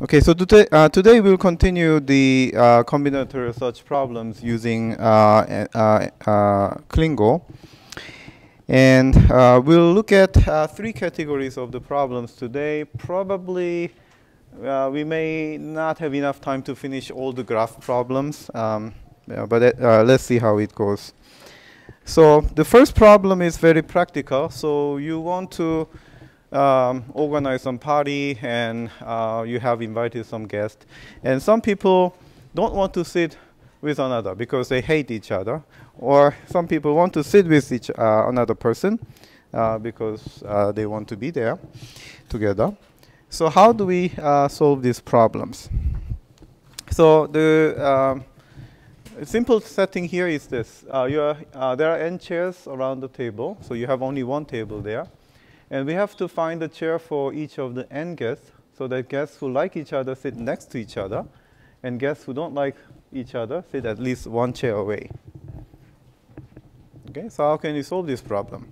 Okay, so today we'll continue the combinatorial search problems using Clique. And we'll look at three categories of the problems today. Probably we may not have enough time to finish all the graph problems, but let's see how it goes. So the first problem is very practical. So you want to organize some party, and you have invited some guests, and some people don't want to sit with another because they hate each other, or some people want to sit with another person because they want to be there together. So how do we solve these problems? So the simple setting here is this. There are n chairs around the table, so you have only one table there. And we have to find a chair for each of the n guests, so that guests who like each other sit next to each other, and guests who don't like each other sit at least one chair away. Okay, so how can you solve this problem?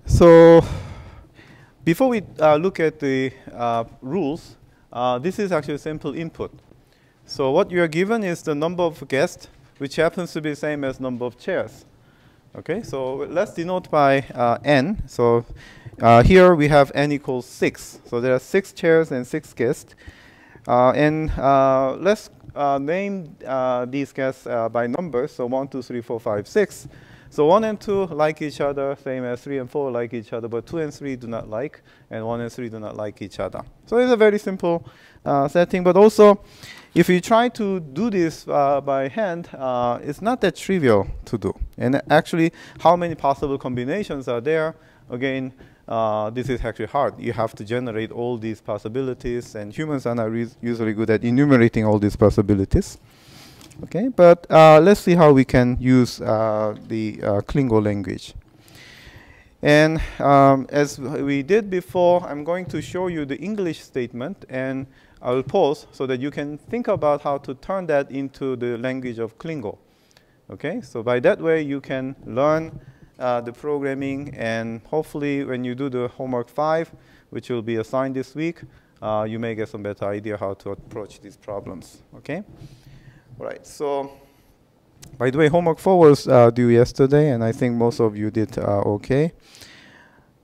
So before we look at the rules, this is actually a simple input. So what you are given is the number of guests, which happens to be the same as number of chairs. Okay, so let's denote by n. So here we have n equals 6. So there are 6 chairs and 6 guests. Let's name these guests by numbers. So 1, 2, 3, 4, 5, 6. So 1 and 2 like each other, same as 3 and 4 like each other, but 2 and 3 do not like, and 1 and 3 do not like each other. So it's a very simple setting, but also if you try to do this by hand, it's not that trivial to do. And actually, how many possible combinations are there? Again, this is actually hard. You have to generate all these possibilities, and humans are not usually good at enumerating all these possibilities. Okay, but let's see how we can use the Clique language. And as we did before, I'm going to show you the English statement, and I'll pause so that you can think about how to turn that into the language of Clique. Okay, so by that way you can learn the programming, and hopefully when you do the homework 5, which will be assigned this week, you may get some better idea how to approach these problems. Okay, all right. So by the way, homework 4 was due yesterday, and I think most of you did okay.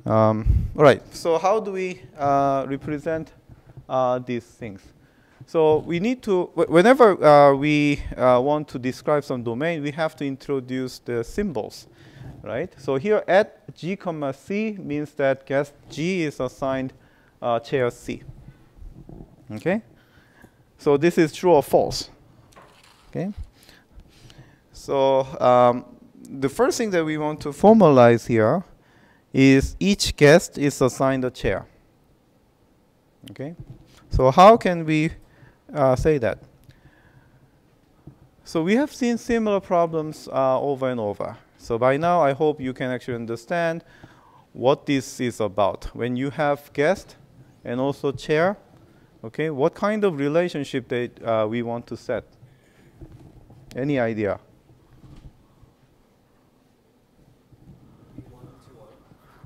All right. So how do we represent these things? So we need to, whenever we want to describe some domain, we have to introduce the symbols, right? So here at G, C means that guest G is assigned chair C. Okay? So this is true or false. Okay? So the first thing that we want to formalize here is each guest is assigned a chair. Okay? So how can we say that? So we have seen similar problems over and over. So by now, I hope you can actually understand what this is about. When you have guest and also chair, okay, what kind of relationship that we want to set? Any idea?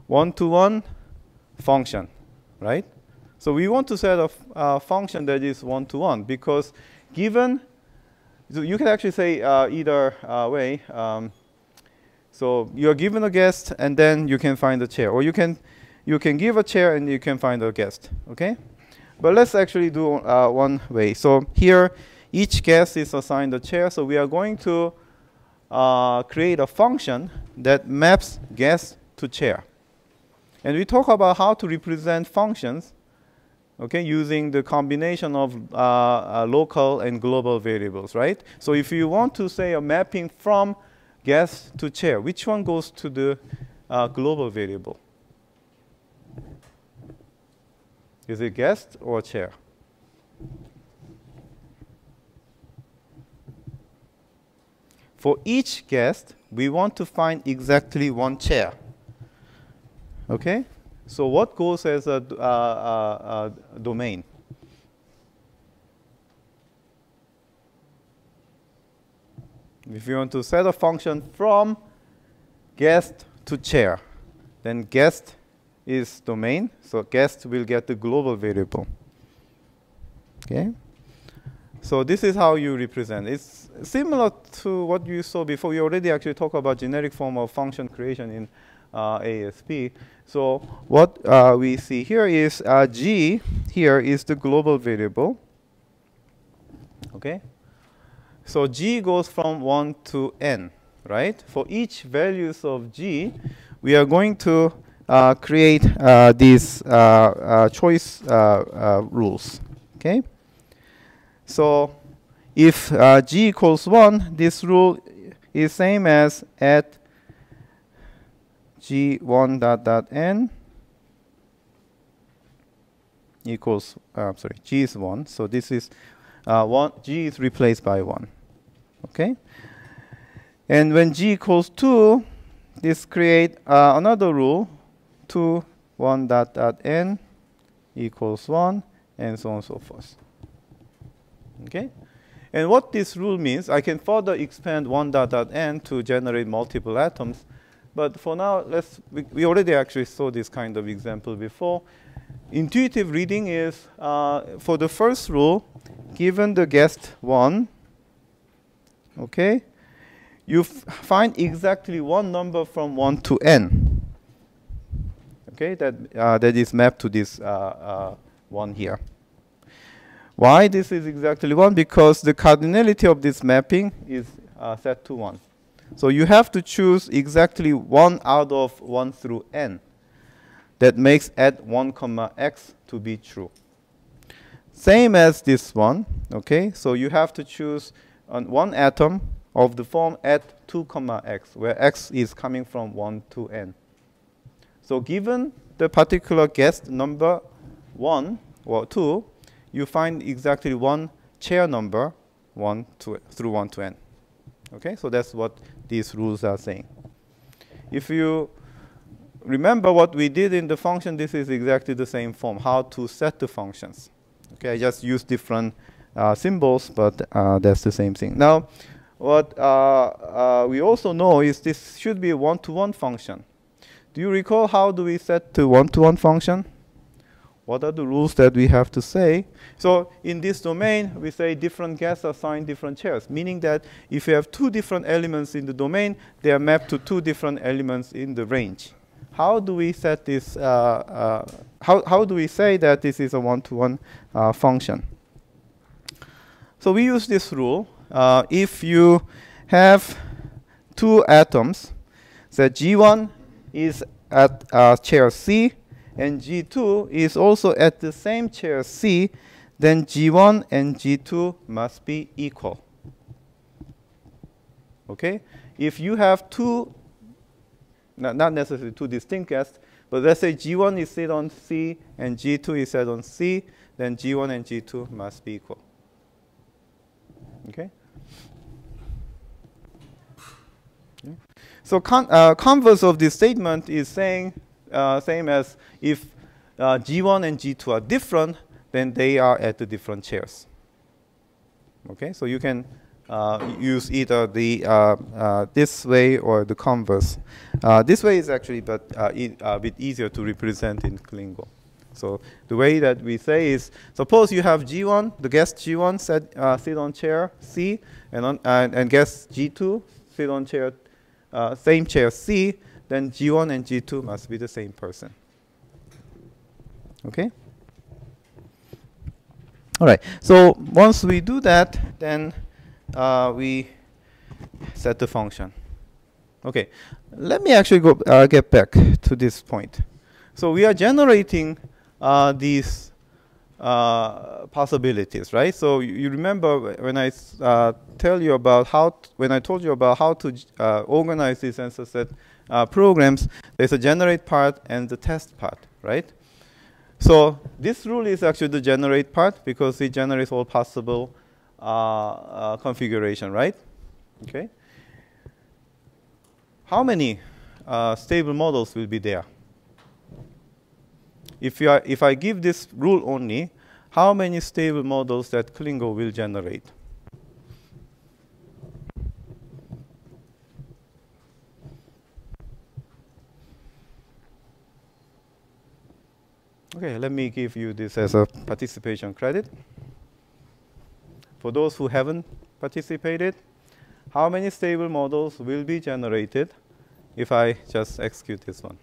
One-to-one function, right? So we want to set a function that is one-to-one, because given, so you can actually say either way. So you're given a guest, and then you can find a chair, or you can give a chair and you can find a guest. Okay, but let's actually do one way. So here, each guest is assigned a chair. So we are going to create a function that maps guest to chair, and we talk about how to represent functions. Okay, using the combination of local and global variables, right? So if you want to say a mapping from guest to chair, which one goes to the global variable? Is it guest or chair? For each guest, we want to find exactly one chair. Okay? So what goes as a domain? If you want to set a function from guest to chair, then guest is domain, so guest will get the global variable. Okay? So this is how you represent. It's similar to what you saw before. We already actually talked about generic form of function creation in ASP. So what we see here is G here is the global variable. Okay? So G goes from 1 to n, right? For each values of G, we are going to create these choice rules. Okay? So if G equals 1, this rule is same as at G1 dot n equals, sorry, G is 1. So this is 1, G is replaced by 1. Okay? And when G equals 2, this create another rule, 2, 1 dot n equals 1, and so on and so forth. Okay? And what this rule means, I can further expand 1 dot n to generate multiple atoms. But for now, we already actually saw this kind of example before. Intuitive reading is, for the first rule, given the guest 1, okay, you find exactly one number from 1 to n. Okay, that is mapped to this 1 here. Why this is exactly 1? Because the cardinality of this mapping is set to 1. So you have to choose exactly 1 out of 1 through n. That makes at 1 comma x to be true. Same as this one, okay? So you have to choose one atom of the form at 2 comma x, where x is coming from 1 to n. So given the particular guest number 1 or 2, you find exactly one chair number 1 to through 1 to n. Okay, so that's what these rules are saying. If you remember what we did in the function, this is exactly the same form, how to set the functions. Okay, I just use different symbols, but that's the same thing. Now, what we also know is this should be a one-to-one function. Do you recall how do we set the one-to-one function? What are the rules that we have to say? So in this domain, we say different guests assign different chairs, meaning that if you have two different elements in the domain, they are mapped to two different elements in the range. How do we set this? How do we say that this is a one-to-one function? So we use this rule. If you have two atoms, so G1 is at chair C, and G2 is also at the same chair C, then G1 and G2 must be equal. Okay? If you have two, not necessarily two distinct guests, but let's say G1 is set on C and G2 is set on C, then G1 and G2 must be equal. Okay? Okay. So converse of this statement is saying same as if G1 and G2 are different, then they are at the different chairs. Okay, so you can use either the this way or the converse. This way is actually a bit easier to represent in Klingo. So the way that we say is, suppose you have G1, the guest G1 sit on chair C, and guest G2 sit on chair same chair C, then G1 and G2 must be the same person. Okay? All right. So once we do that, then we set the function. Okay. Let me actually go get back to this point. So we are generating these possibilities, right? So you remember when I told you about how to organize these answer set programs, there's a generate part and the test part, right? So this rule is actually the generate part because it generates all possible configuration, right? Okay. How many stable models will be there? If I give this rule only, how many stable models that Klingo will generate? Okay, let me give you this as a participation credit. For those who haven't participated, how many stable models will be generated if I just execute this one?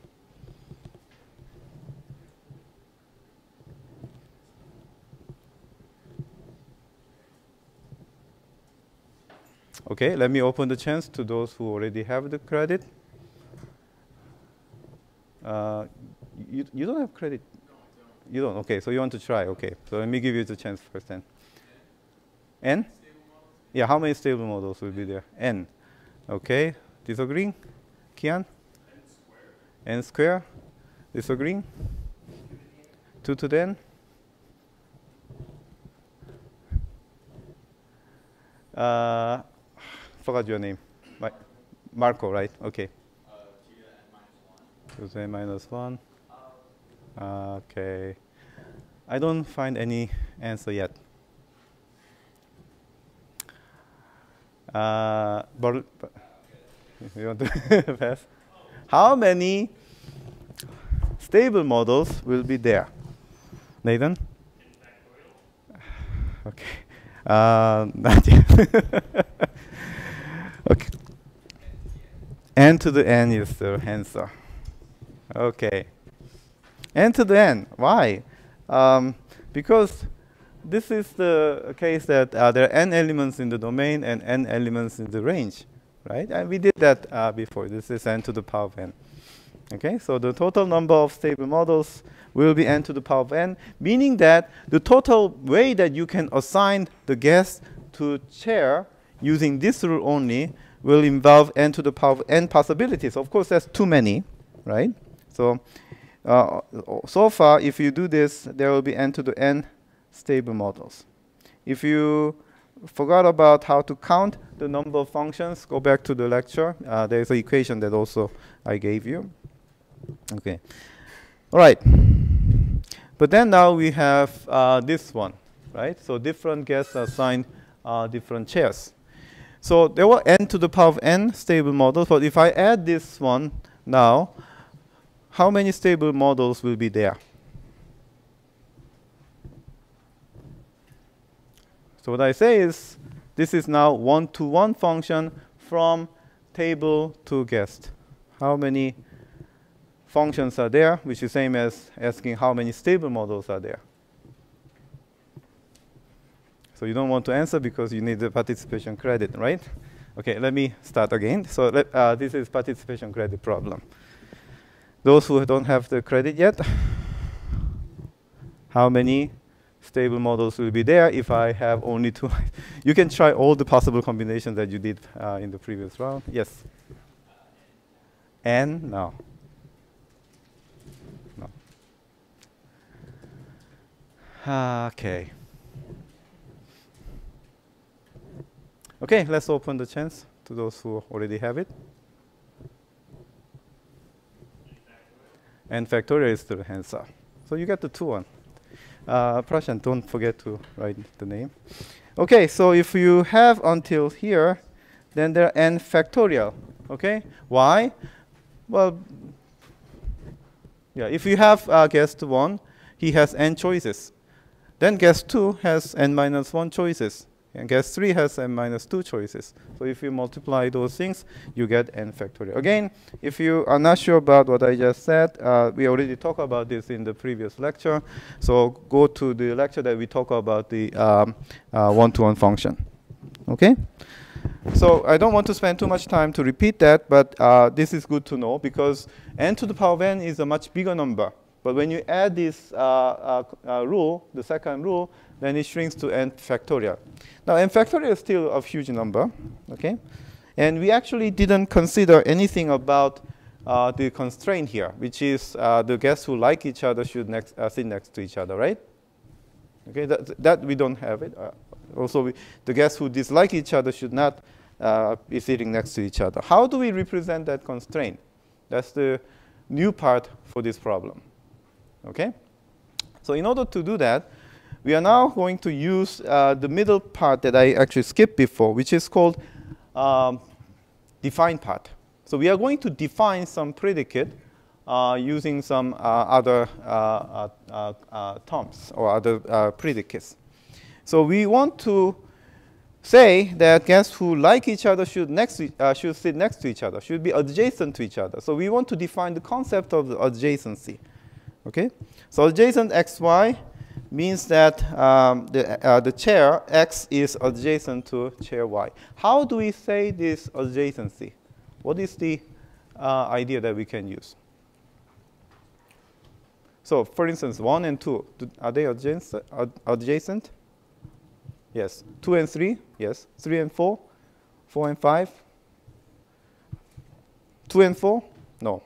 Okay, let me open the chance to those who already have the credit. You don't have credit? No, you don't? Okay, so you want to try. Okay, so let me give you the chance first then. N? Yeah, how many stable models will be there? N. Okay, disagreeing? Kian? N square. Disagreeing? 2 to the n? Forgot your name. Marco, right? Okay. 2 to the n minus 1. Okay. I don't find any answer yet. But you want to pass? How many stable models will be there? Nathan? Okay. Not yet. Okay. N to the n is the answer. Okay. N to the n. Why? Because this is the case that there are n elements in the domain and n elements in the range, right? And we did that before. This is n to the power of n. Okay, so the total number of stable models will be n to the power of n, meaning that the total way that you can assign the guess to chair using this rule only will involve n to the power of n possibilities. Of course, that's too many, right? So, so far, if you do this, there will be n to the n stable models. If you forgot about how to count the number of functions, go back to the lecture. There's an equation that also I gave you. Okay. All right. But then now we have this one, right? So different guests assigned different chairs. So there were n to the power of n stable models. But if I add this one now, how many stable models will be there? So what I say is, this is now one-to-one function from table to guest. How many functions are there, which is same as asking how many stable models are there. So you don't want to answer because you need the participation credit, right? Okay, let me start again. So this is participation credit problem. Those who don't have the credit yet, how many stable models will be there if I have only 2? You can try all the possible combinations that you did in the previous round. Yes? N? No. Okay. Okay, let's open the chance to those who already have it. And factorial is the answer. So you get the 2-1. Prashant, don't forget to write the name. Okay, so if you have until here, then there are n factorial. Okay, why? Well, yeah, if you have guest 1, he has n choices. Then guest 2 has n minus 1 choices. And guest 3 has n minus 2 choices. So if you multiply those things, you get n factorial. Again, if you are not sure about what I just said, we already talked about this in the previous lecture. So go to the lecture that we talk about the one-to-one function. Okay? So I don't want to spend too much time to repeat that, but this is good to know because n to the power of n is a much bigger number. But when you add this rule, the second rule, then it shrinks to n factorial. Now, n factorial is still a huge number, okay? And we actually didn't consider anything about the constraint here, which is the guests who like each other should sit next to each other, right? Okay, that we don't have it. Also, the guests who dislike each other should not be sitting next to each other. How do we represent that constraint? That's the new part for this problem, okay? So in order to do that, we are now going to use the middle part that I actually skipped before, which is called define part. So we are going to define some predicate using some other terms or other predicates. So we want to say that guests who like each other should sit next to each other, should be adjacent to each other. So we want to define the concept of the adjacency. Okay? So adjacent xy means that the chair x is adjacent to chair y. How do we say this adjacency? What is the idea that we can use? So for instance, 1 and 2, are they adjacent? Yes. 2 and 3? Yes. 3 and 4? 4 and 5? 2 and 4? No.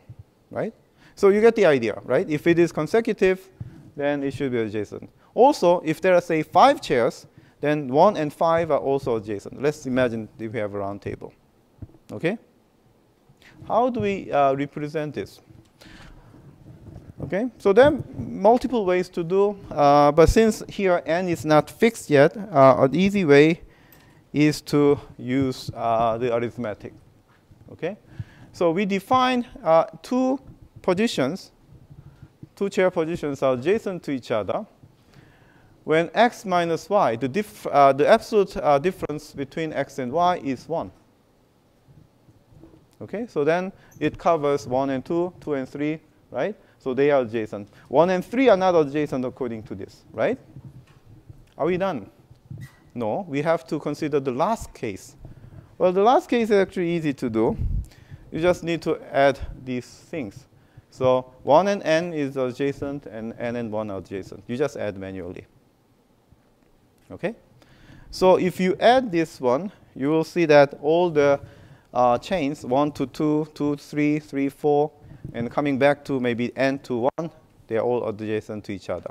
Right? So you get the idea, right? If it is consecutive, then it should be adjacent. Also, if there are, say, 5 chairs, then 1 and 5 are also adjacent. Let's imagine if we have a round table. Okay? How do we represent this? Okay, so there are multiple ways to do, but since here n is not fixed yet, an easy way is to use the arithmetic. Okay, so we define 2 positions, 2 chair positions are adjacent to each other when x minus y, the absolute difference between x and y is 1. Okay, so then it covers 1 and 2, 2 and 3, right? So they are adjacent. 1 and 3 are not adjacent according to this, right? Are we done? No, we have to consider the last case. Well, the last case is actually easy to do. You just need to add these things. So 1 and n is adjacent, and n and 1 are adjacent. You just add manually. Okay? So if you add this one, you will see that all the chains, 1 to 2, 2, 3, 3, 4, and coming back to maybe n to 1, they are all adjacent to each other.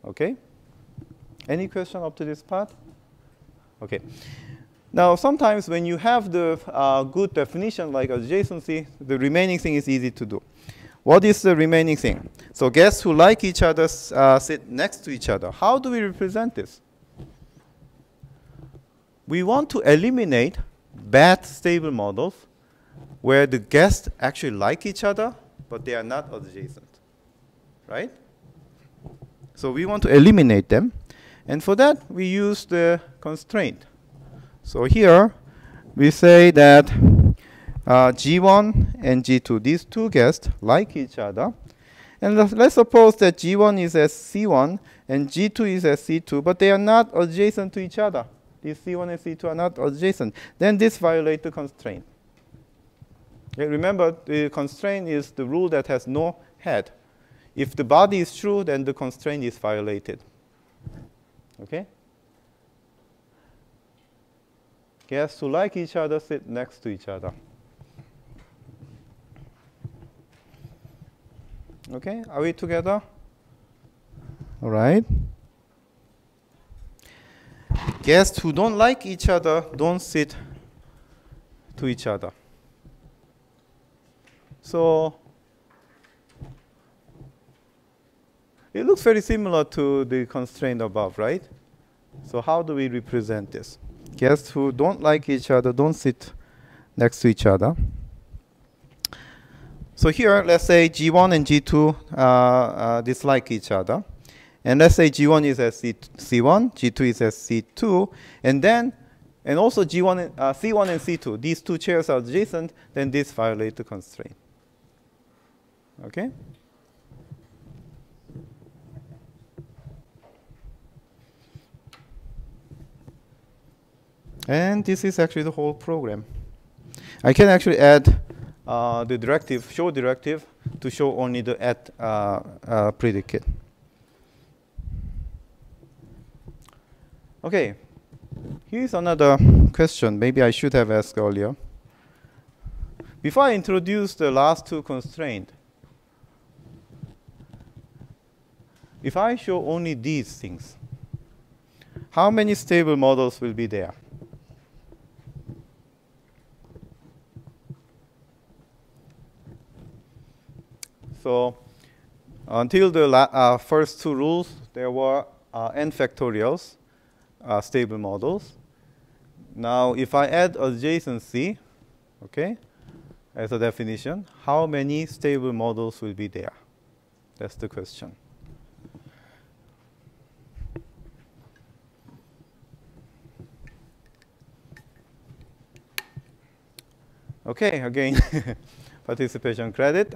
Okay? Any question up to this part? Okay. Now, sometimes when you have the good definition like adjacency, the remaining thing is easy to do. What is the remaining thing? So guests who like each other sit next to each other. How do we represent this? We want to eliminate bad stable models where the guests actually like each other, but they are not adjacent, right? So we want to eliminate them. And for that, we use the constraint. So here, we say that G1 and G2, these 2 guests like each other. And let's suppose that G1 is as C1 and G2 is as C2, but they are not adjacent to each other. These C1 and C2 are not adjacent. Then this violates the constraint. Okay, remember, the constraint is the rule that has no head. If the body is true, then the constraint is violated. Okay? Guests who like each other sit next to each other. Okay, are we together? All right. Guests who don't like each other don't sit to each other. So it looks very similar to the constraint above, right? So how do we represent this? Guests who don't like each other don't sit next to each other. So here, let's say G1 and G2 dislike each other. And let's say G1 is as C1, G2 is as C2, and also C1 and C2, these 2 chairs are adjacent, then this violates the constraint. Okay? And this is actually the whole program. I can actually add the directive, show directive, to show only the add predicate. Okay, here's another question. Maybe I should have asked earlier. Before I introduce the last 2 constraints, if I show only these things, how many stable models will be there? So until the first 2 rules, there were n factorials, stable models. Now, if I add adjacency, okay, as a definition, how many stable models will be there? That's the question. Okay, again, participation credit.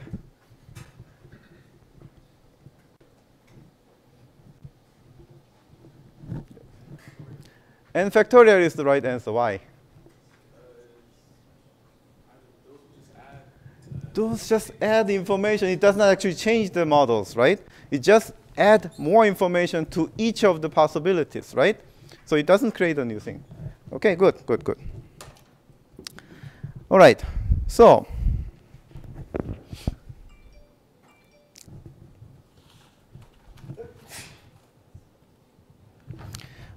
And factorial is the right answer. Why? Those just add information. It does not actually change the models, right? It just add more information to each of the possibilities, right? So it doesn't create a new thing. Okay, good, good, good. All right, so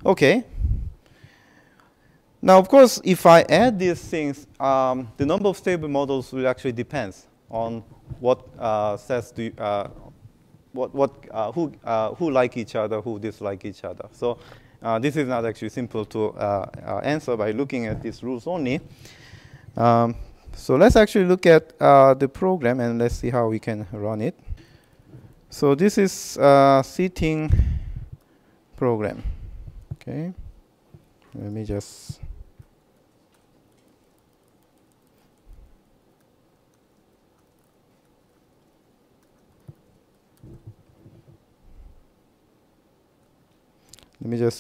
okay. Now, of course, if I add these things, the number of stable models will actually depend on what sets do who like each other, who dislike each other. So this is not actually simple to answer by looking at these rules only. So let's actually look at the program and let's see how we can run it. So this is a seating program. Okay, let me just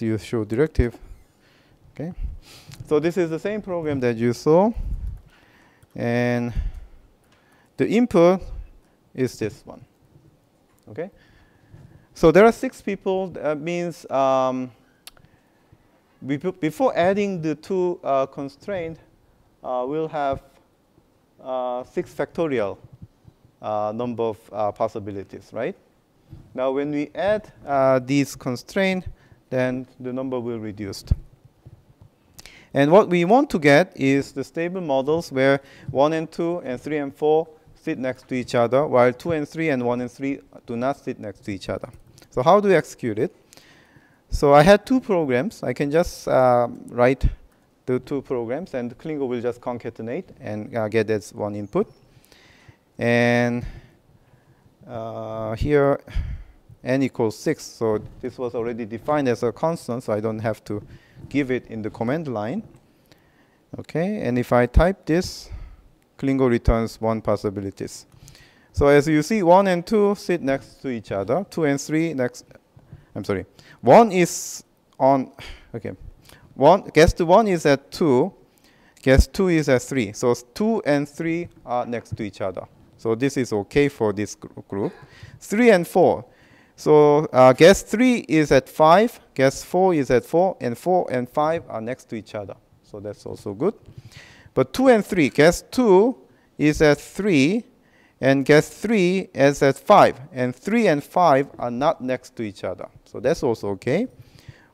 use show directive. Okay, so this is the same program that you saw, and the input is this one. Okay, so there are 6 people. That means before adding the 2 constraints, we'll have 6 factorial number of possibilities, right? Now, when we add these constraints, then the number will reduce. And what we want to get is the stable models where 1 and 2 and 3 and 4 sit next to each other, while 2 and 3 and 1 and 3 do not sit next to each other. So how do we execute it? So I had 2 programs. I can just write the 2 programs, and Clique will just concatenate and get as one input. And here, n equals 6. So this was already defined as a constant, so I don't have to give it in the command line. Okay, and if I type this, Clique returns 1 possibilities. So as you see, 1 and 2 sit next to each other. 2 and 3 next. I'm sorry. 1 is on. Okay. Guess 1 is at 2. Guess 2 is at 3. So 2 and 3 are next to each other. So this is okay for this group. 3 and 4. So guess 3 is at 5, guess 4 is at 4, and 4 and 5 are next to each other. So that's also good. But 2 and 3, guess 2 is at 3, and guess 3 is at 5. And 3 and 5 are not next to each other. So that's also okay.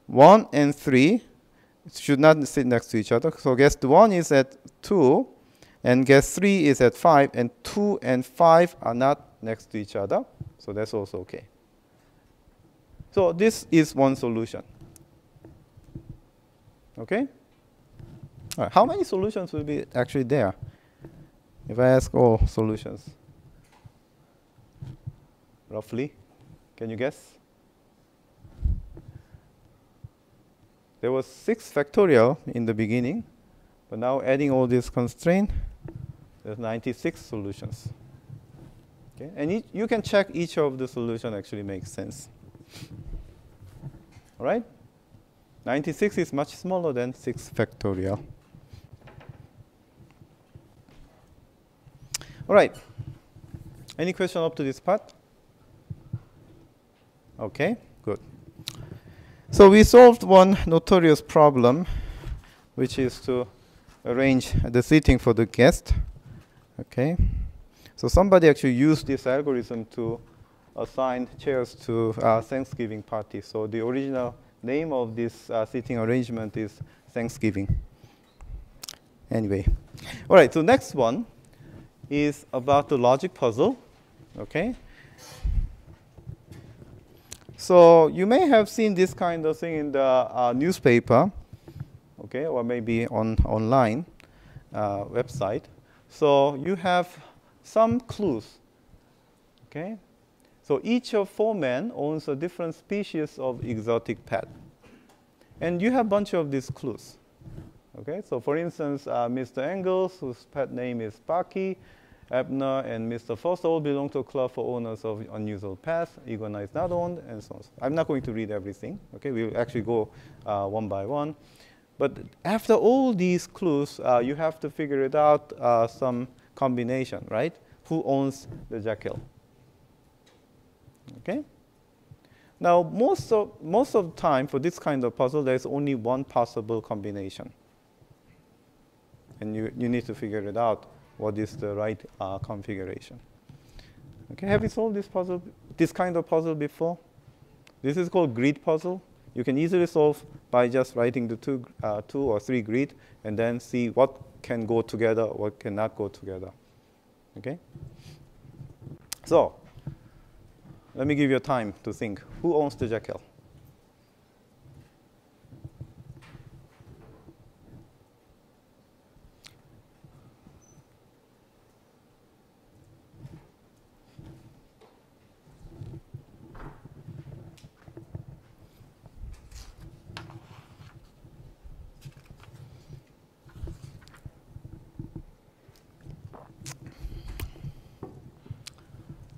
1 and 3 should not sit next to each other. So guess 1 is at 2, and guess 3 is at 5, and 2 and 5 are not next to each other. So that's also okay. So this is one solution. Okay? All right. How many solutions will be actually there? If I ask all solutions, roughly, can you guess? There was 6 factorial in the beginning, but now adding all these constraints, there's 96 solutions. Okay? And you can check each of the solutions actually makes sense. All right? 96 is much smaller than 6 factorial. All right. Any question up to this part? Okay, good. So we solved one notorious problem, which is to arrange the seating for the guest. Okay. So somebody actually used this algorithm to assign chairs to Thanksgiving party. So the original name of this seating arrangement is Thanksgiving. Anyway. All right, so next one is about the logic puzzle. Okay. So you may have seen this kind of thing in the newspaper, okay, or maybe on online website. So you have some clues. Okay? So each of 4 men owns a different species of exotic pet. And you have a bunch of these clues. Okay? So for instance, Mr. Engels, whose pet name is Sparky, Abner and Mr. Foster all belong to a club for owners of unusual pets. Iguana is not owned, and so on. I'm not going to read everything. Okay? We'll actually go one by one. But after all these clues, you have to figure it out some combination, right? Who owns the jackal? Okay? Now, most of the time for this kind of puzzle, there's only one possible combination. And you need to figure it out, what is the right configuration. Okay, have you solved this kind of puzzle before? This is called grid puzzle. You can easily solve by just writing the two or three grid and then see what can go together, what cannot go together. Okay? So, let me give you time to think. Who owns the jackal?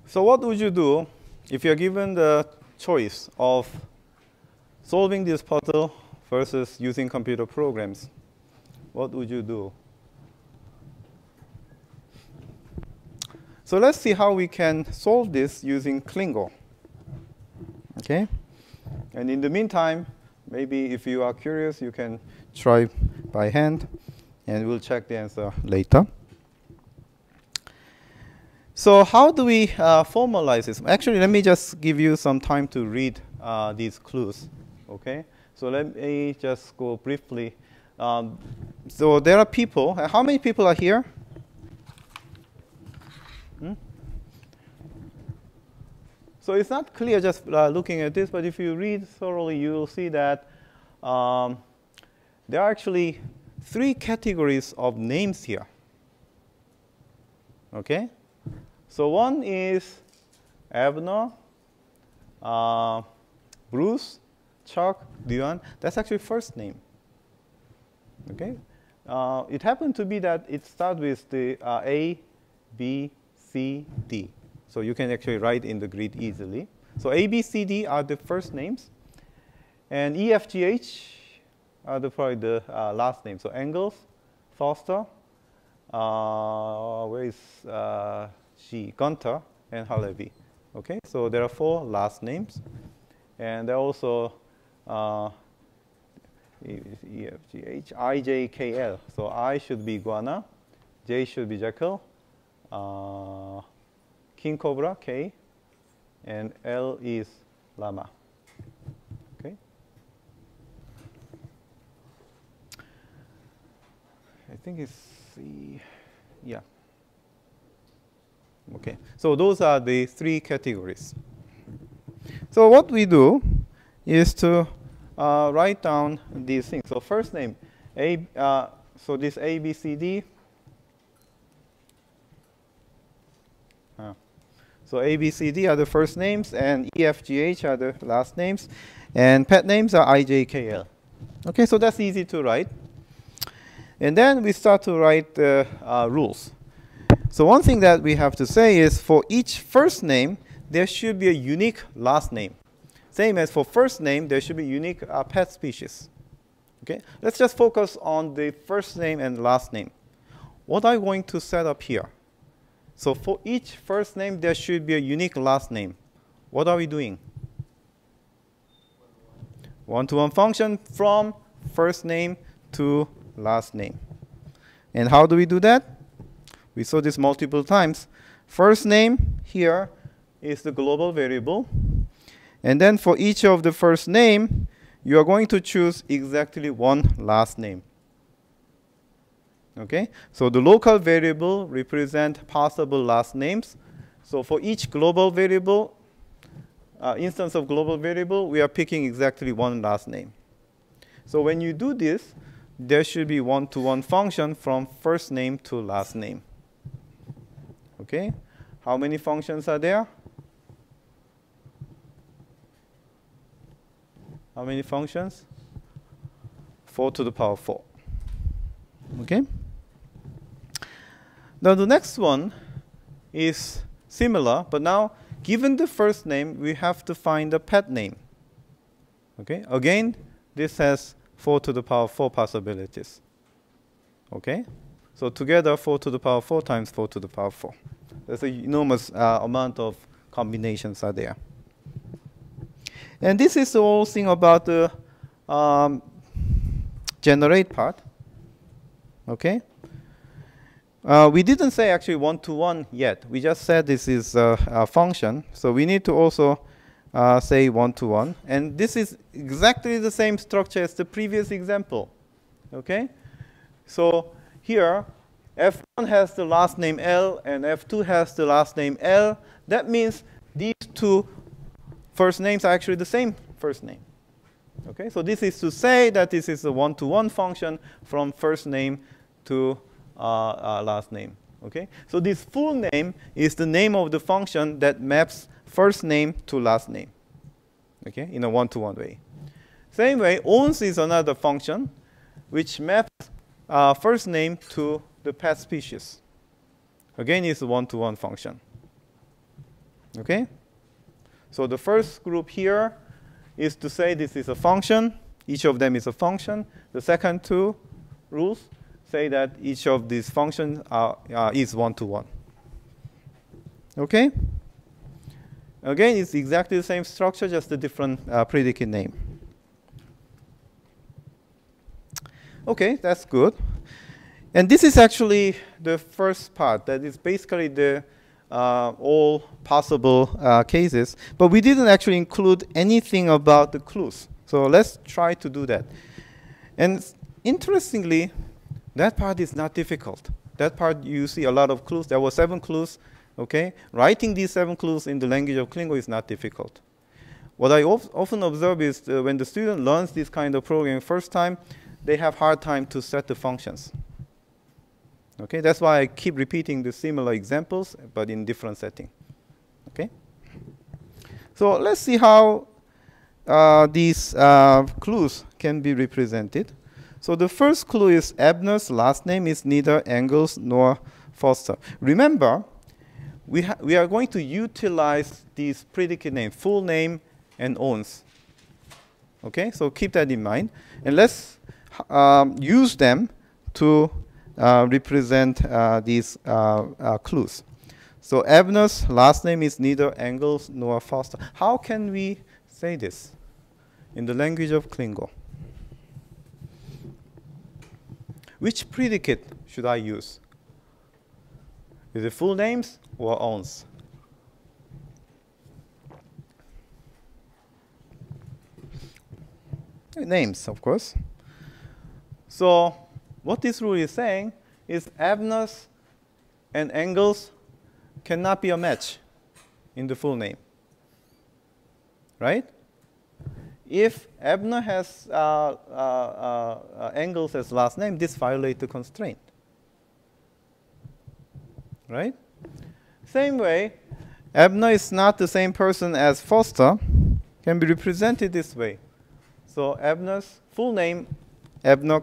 So what would you do if you're given the choice of solving this puzzle versus using computer programs? What would you do? So let's see how we can solve this using Klingo. Okay? And in the meantime, maybe if you are curious, you can try by hand, and we'll check the answer later. So how do we formalize this? Actually, let me just give you some time to read these clues. Okay? So let me just go briefly. So there are people. How many people are here? So it's not clear just looking at this, but if you read thoroughly, you will see that there are actually 3 categories of names here. Okay? So one is Abner, Bruce, Chuck, Duan. That's actually first name. Okay? It happened to be that it starts with the A, B, C, D. So you can actually write in the grid easily. So A, B, C, D are the first names. And E, F, G, H are probably the last names. So Engels, Foster, where is G, Gunter, and Halevi. Okay, so there are 4 last names. And there are also E, F, G, H, I, J, K, L. So I should be iguana, J should be jackal, king cobra, K, and L is llama. Okay. I think it's C, yeah. Okay, so those are the 3 categories. So what we do is to write down these things. So first name, so this A, B, C, D. So A, B, C, D are the first names, and E, F, G, H are the last names, and pet names are I, J, K, L. Okay, so that's easy to write. And then we start to write the rules. So one thing that we have to say is for each first name, there should be a unique last name. Same as for first name, there should be unique pet species. Okay, let's just focus on the first name and last name. What are you going to set up here? So for each first name, there should be a unique last name. What are we doing? One-to-one function from first name to last name. And how do we do that? We saw this multiple times. First name here is the global variable. And then for each of the first name, you are going to choose exactly one last name. Okay? So the local variable represents possible last names. So for each global variable, instance of global variable, we are picking exactly one last name. So when you do this, there should be one-to-one function from first name to last name. Okay, how many functions are there? How many functions? 4 to the power 4. Okay. Now the next one is similar, but now given the first name, we have to find the pet name. Okay. Again, this has 4 to the power 4 possibilities. Okay. So together, 4 to the power 4 times 4 to the power 4. There's an enormous amount of combinations are there. And this is the whole thing about the generate part. Okay. We didn't say actually one-to-one yet. We just said this is a function. So we need to also say one-to-one. And this is exactly the same structure as the previous example. Okay. So here, F1 has the last name L, and F2 has the last name L. That means these two first names are actually the same first name. Okay, so this is to say that this is a one-to-one function from first name to last name. Okay, so this full name is the name of the function that maps first name to last name. Okay, in a one-to-one way. Same way, ons is another function which maps first name to the pet species. Again, it's a one-to-one function. Okay. So the first group here is to say this is a function. Each of them is a function. The second two rules say that each of these functions is one-to-one. Okay? Again, it's exactly the same structure, just a different predicate name. Okay, that's good. And this is actually the first part. That is basically the all possible cases, but we didn't actually include anything about the clues. So let's try to do that. And interestingly, that part is not difficult. That part you see a lot of clues. There were 7 clues. Okay, writing these 7 clues in the language of Clique is not difficult. What I often observe is when the student learns this kind of programming first time, they have hard time to set the functions. Okay, that's why I keep repeating the similar examples, but in different setting. Okay, so let's see how these clues can be represented. So the first clue is Abner's last name is neither Engels nor Foster. Remember, we are going to utilize these predicate names, full name and ons. Okay, so keep that in mind, and let's use them to represent these clues. So Abner's last name is neither Engels nor Foster. How can we say this in the language of Clique? Which predicate should I use? Is it full names or ons? Names, of course. So what this rule is saying is Abner's and Engels cannot be a match in the full name. Right? If Abner has Engels as last name, this violates the constraint. Right? Same way, Abner is not the same person as Foster, can be represented this way. So Abner's full name, Abner,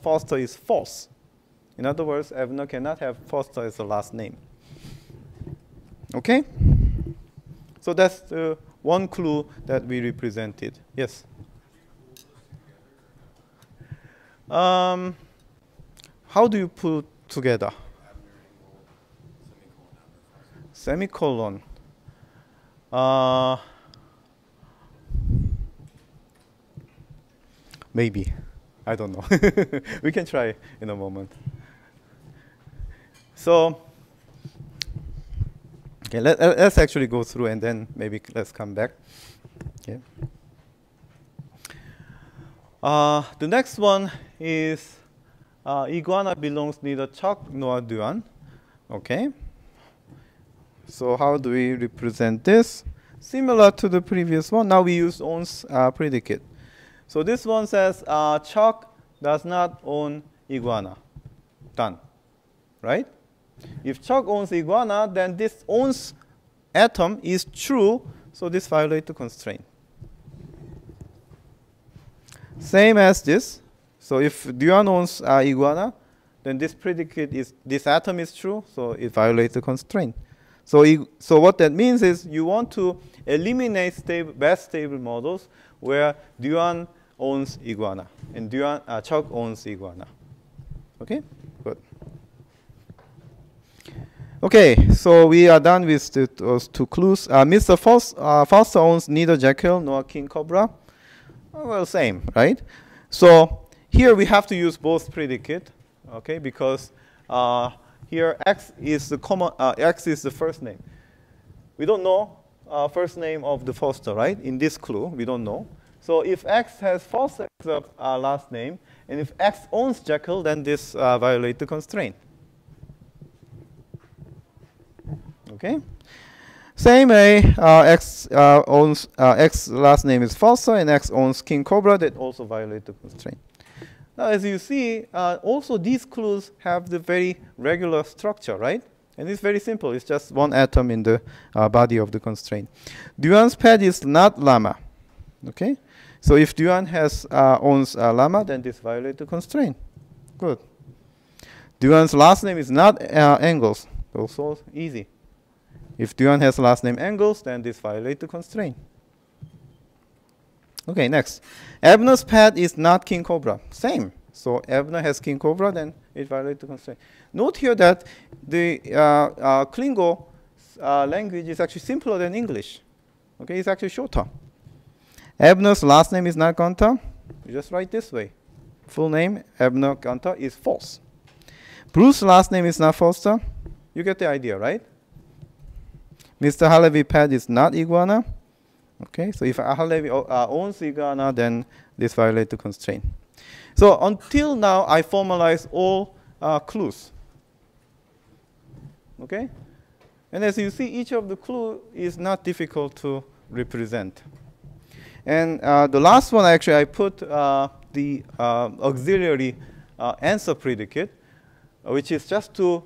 Foster is false. In other words, Abner cannot have Foster as the last name. Okay? So that's the one clue that we represented. Yes? How do you put together? Semicolon. Maybe. I don't know. We can try in a moment. So, okay, let's actually go through and then maybe let's come back. Okay. The next one is iguana belongs neither Chuck nor Duan. Okay. So how do we represent this? Similar to the previous one. Now we use owns predicate. So this one says Chuck does not own iguana. Done. Right? If Chuck owns iguana, then this owns atom is true, so this violates the constraint. Same as this. So if Duan owns iguana, then this predicate is, this atom is true, so it violates the constraint. So, so what that means is you want to eliminate best stable models where Duan owns iguana and Chuck owns iguana. Okay, good. Okay, so we are done with those two clues. Mr. Foster owns neither Jekyll nor King Cobra. Well, same, right? So here we have to use both predicate, okay, because here X is the common, X is the first name. We don't know first name of the Foster, right? In this clue, we don't know. So if X has Foster as a last name, and if X owns Jekyll, then this violates the constraint. Okay. Same way, X owns X last name is Foster, and X owns King Cobra. That also violates the constraint. Now, as you see, also these clues have the very regular structure, right? And it's very simple. It's just one atom in the body of the constraint. Duan's pet is not llama. Okay. So if Duan owns llama, then this violates the constraint. Good. Duan's last name is not Engels. Also easy. If Duan has last name Engels, then this violates the constraint. Okay, next. Ebner's pet is not King Cobra. Same. So Ebner has King Cobra, then it violates the constraint. Note here that the Klingo language is actually simpler than English. Okay, it's actually shorter. Ebner's last name is not Gunter. You just write this way. Full name, Ebner Gunter, is false. Bruce's last name is not Foster. You get the idea, right? Mr. Halevi pet is not iguana. Okay, so if Halevi owns iguana, then this violates the constraint. So until now, I formalized all clues. Okay? And as you see, each of the clues is not difficult to represent. And the last one, actually, I put the auxiliary answer predicate, which is just to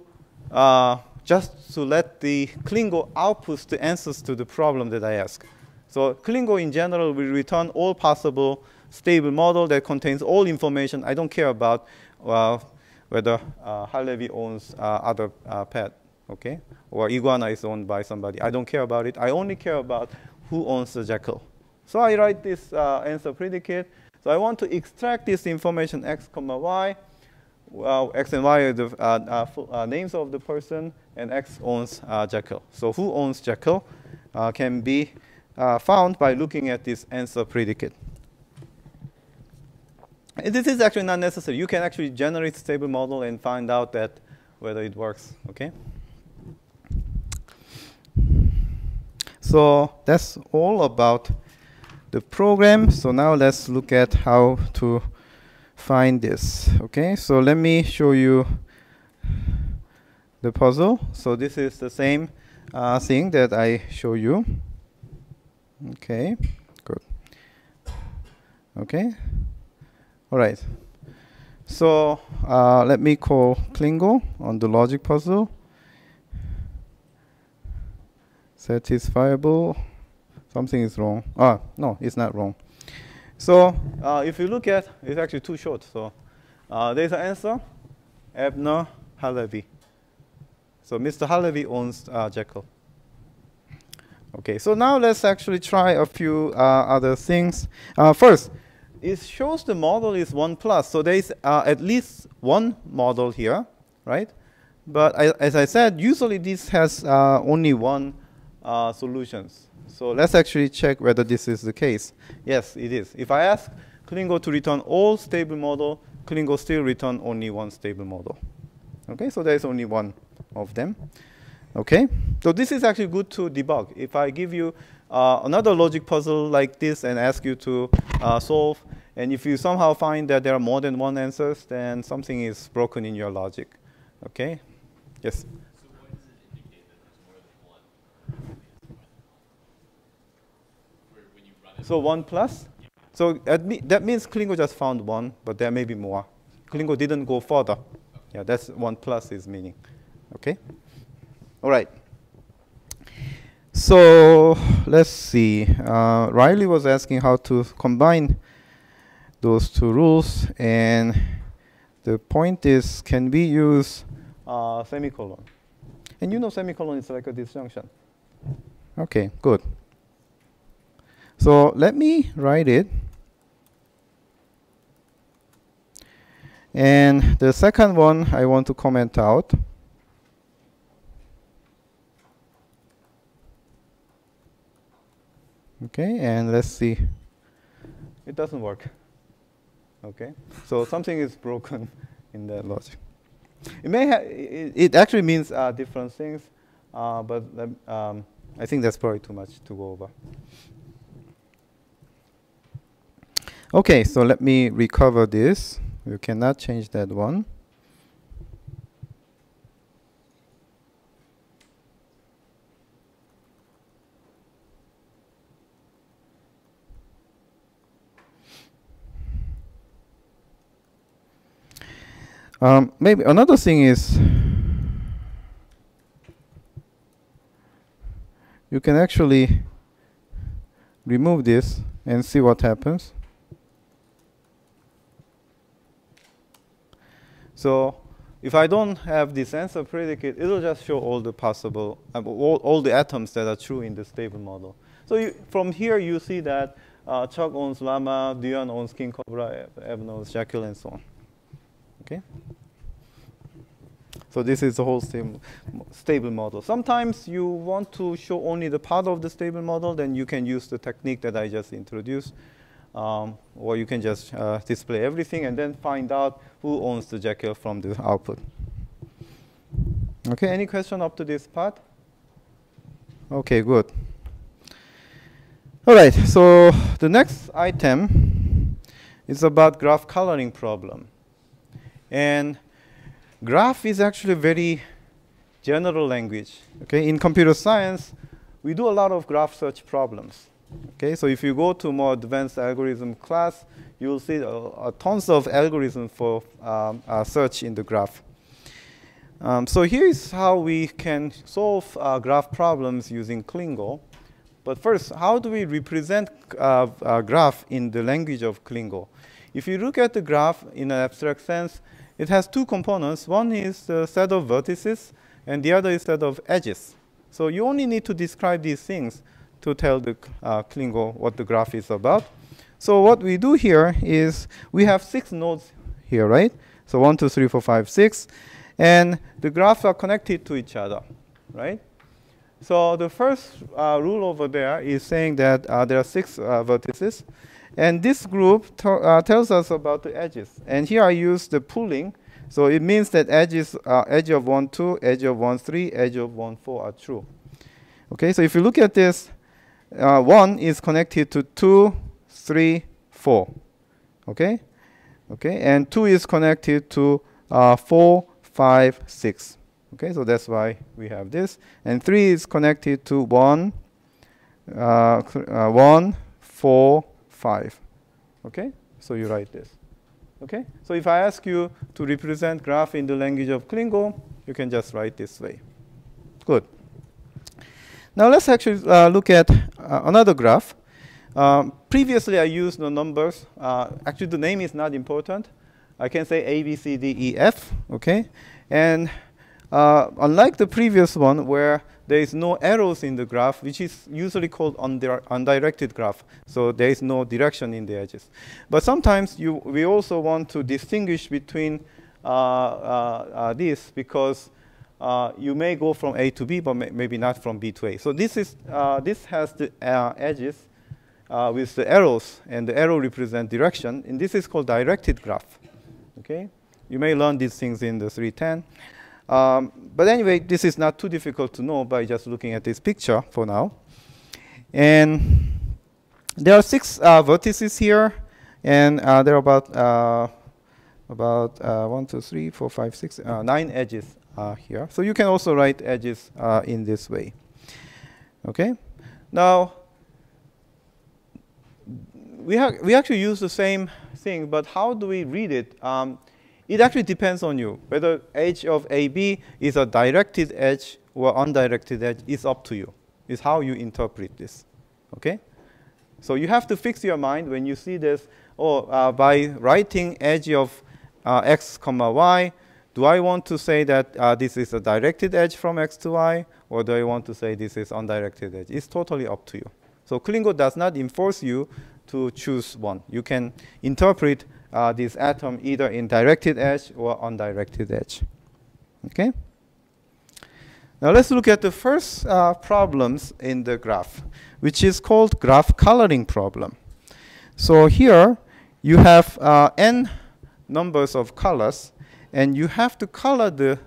let the Klingo output the answers to the problem that I ask. So Klingo in general will return all possible stable model that contains all information. I don't care about whether Halevi owns other pet, okay, or iguana is owned by somebody. I don't care about it. I only care about who owns the Jekyll. So I write this answer predicate. So I want to extract this information x, y. X and y are the names of the person, and X owns Jekyll. So who owns Jekyll can be found by looking at this answer predicate. And this is actually not necessary. You can actually generate stable model and find out that whether it works. Okay. So that's all about the program. So now let's look at how to find this. Okay, so let me show you the puzzle. So this is the same thing that I show you. Okay, good. Okay, all right. So let me call Klingo on the logic puzzle. Satisfiable. Something is wrong. No, it's not wrong. So if you look at, it's actually too short. So there's an answer, Ebner Halevi. So Mr. Halevi owns Jekyll. Okay, so now let's actually try a few other things. First, it shows the model is 1 plus. So there is at least one model here, right? But as I said, usually this has only one solutions. So let's actually check whether this is the case. Yes, it is. If I ask Klingo to return all stable model, Klingo still return only one stable model. Okay, so there is only one of them. Okay, so this is actually good to debug. If I give you another logic puzzle like this and ask you to solve, and if you somehow find that there are more than one answers, then something is broken in your logic. Okay, yes? So 1 plus? So that means Klingo just found 1, but there may be more. Klingo didn't go further. Yeah, that's 1 plus is meaning. Okay. All right. So let's see. Riley was asking how to combine those two rules, and the point is, can we use semicolon? And you know semicolon is like a disjunction. Okay, good. So let me write it. And the second one I want to comment out. Okay, and let's see. It doesn't work. Okay, so something is broken in that logic. It may have. It actually means different things, but I think that's probably too much to go over. Okay, so let me recover this. You cannot change that one. Maybe another thing is you can actually remove this and see what happens. So if I don't have this answer predicate, it'll just show all the possible, all the atoms that are true in the stable model. So from here you see that Chuck owns llama, Dion owns king cobra, Evan owns Jekyll, and so on. Okay. So this is the whole stable model. Sometimes you want to show only the part of the stable model, then you can use the technique that I just introduced. Or you can just display everything and then find out who owns the Jekyll from the output. Okay, any question up to this part? Okay, good. All right, so the next item is about graph coloring problem. And graph is actually a very general language. Okay, in computer science, we do a lot of graph search problems. Okay, so if you go to more advanced algorithm class, you will see tons of algorithms for search in the graph. So here is how we can solve graph problems using Klingo. But first, how do we represent a graph in the language of Klingo? If you look at the graph in an abstract sense, it has two components. One is the set of vertices, and the other is set of edges. So you only need to describe these things to tell the Klingo what the graph is about. So what we do here is we have 6 nodes here, right? So 1, 2, 3, 4, 5, 6. And the graphs are connected to each other, right? So the first rule over there is saying that there are 6 vertices. And this group tells us about the edges. And here I use the pooling. So it means that edges, edge of 1, 2, edge of 1, 3, edge of 1, 4 are true. Okay, so if you look at this, 1 is connected to 2, 3, 4. Okay? Okay, and 2 is connected to 4, 5, 6. Okay, so that's why we have this. And 3 is connected to 1, 4, 5. Okay, so you write this. Okay, so if I ask you to represent graph in the language of Klingo, you can just write this way. Good. Now let's actually look at another graph. Previously I used the numbers. Actually the name is not important. I can say A, B, C, D, E, F. Okay, and unlike the previous one where there is no arrows in the graph, which is usually called undirected graph. So there is no direction in the edges. But sometimes we also want to distinguish between this because you may go from A to B, but maybe not from B to A. So this has the edges with the arrows, and the arrow represent direction. And this is called directed graph. Okay, you may learn these things in the 310. But anyway, this is not too difficult to know by just looking at this picture for now. And there are 6 vertices here, and there are about 1, 2, 3, 4, 5, 6, 9 edges here. So you can also write edges in this way. Okay. Now we actually use the same thing, but how do we read it? it actually depends on you. Whether edge of AB is a directed edge or undirected edge is up to you. It's how you interpret this. Okay? So you have to fix your mind when you see this. Oh, by writing edge of x comma y, do I want to say that this is a directed edge from x to y, or do I want to say this is undirected edge? It's totally up to you. So Clique does not enforce you to choose one. You can interpret this atom either in directed edge or undirected edge. Okay? Now let's look at the first problems in the graph, which is called graph coloring problem. So here you have n numbers of colors, and you have to color the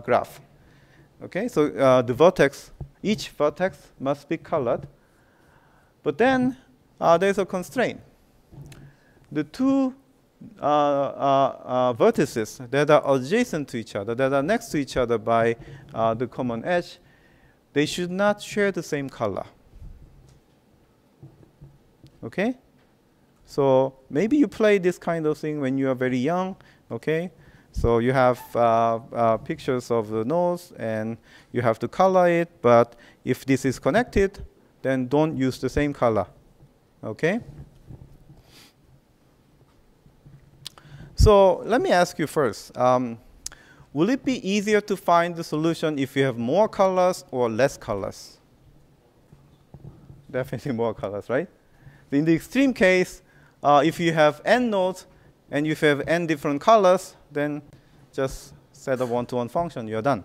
graph. Okay, so the vertex, each vertex must be colored. But then there's a constraint. The two vertices that are adjacent to each other, that are next to each other by the common edge, they should not share the same color. Okay? So maybe you play this kind of thing when you are very young. Okay? So you have pictures of the nose, and you have to color it. But if this is connected, then don't use the same color. Okay? So let me ask you first. Will it be easier to find the solution if you have more colors or less colors? Definitely more colors, right? In the extreme case, if you have n nodes and you have n different colors, then just set a one-to-one function, you're done.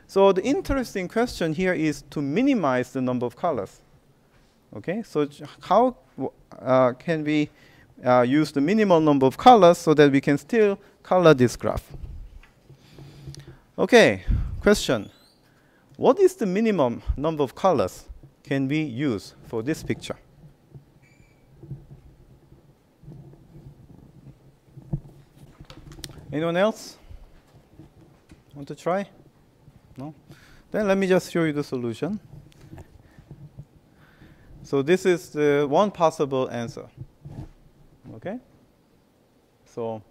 So the interesting question here is to minimize the number of colors. Okay, so how can we use the minimal number of colors so that we can still color this graph? Okay, question. What is the minimum number of colors can we use for this picture? Anyone else want to try? No? Then let me just show you the solution. So this is the one possible answer. Okay? So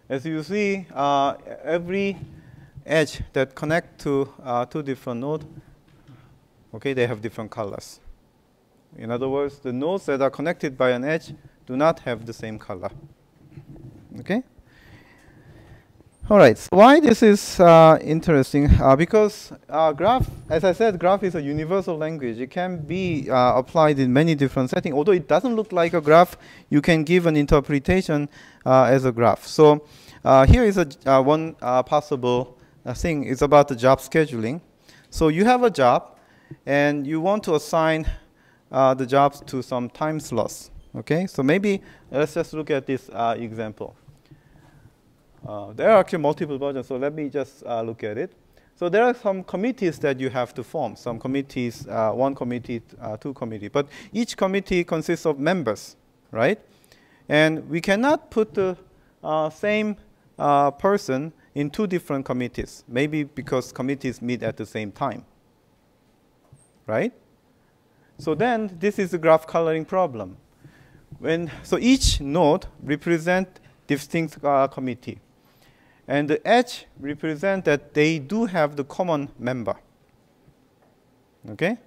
as you see, every edge that connect to two different nodes, okay, they have different colors. In other words, the nodes that are connected by an edge do not have the same color. Okay? All right, so why this is interesting? Because graph, as I said, graph is a universal language. It can be applied in many different settings. Although it doesn't look like a graph, you can give an interpretation as a graph. So here is one possible thing. It's about the job scheduling. So you have a job, and you want to assign the jobs to some time slots. Okay, so maybe let's just look at this example. There are actually multiple versions, so let me just look at it. So there are some committees that you have to form. Some committees, one committee, two committees. But each committee consists of members, right? And we cannot put the same person in two different committees, maybe because committees meet at the same time, right? So then this is the graph coloring problem. So each node represents distinct committee. And the edge represents that they do have the common member. Okay?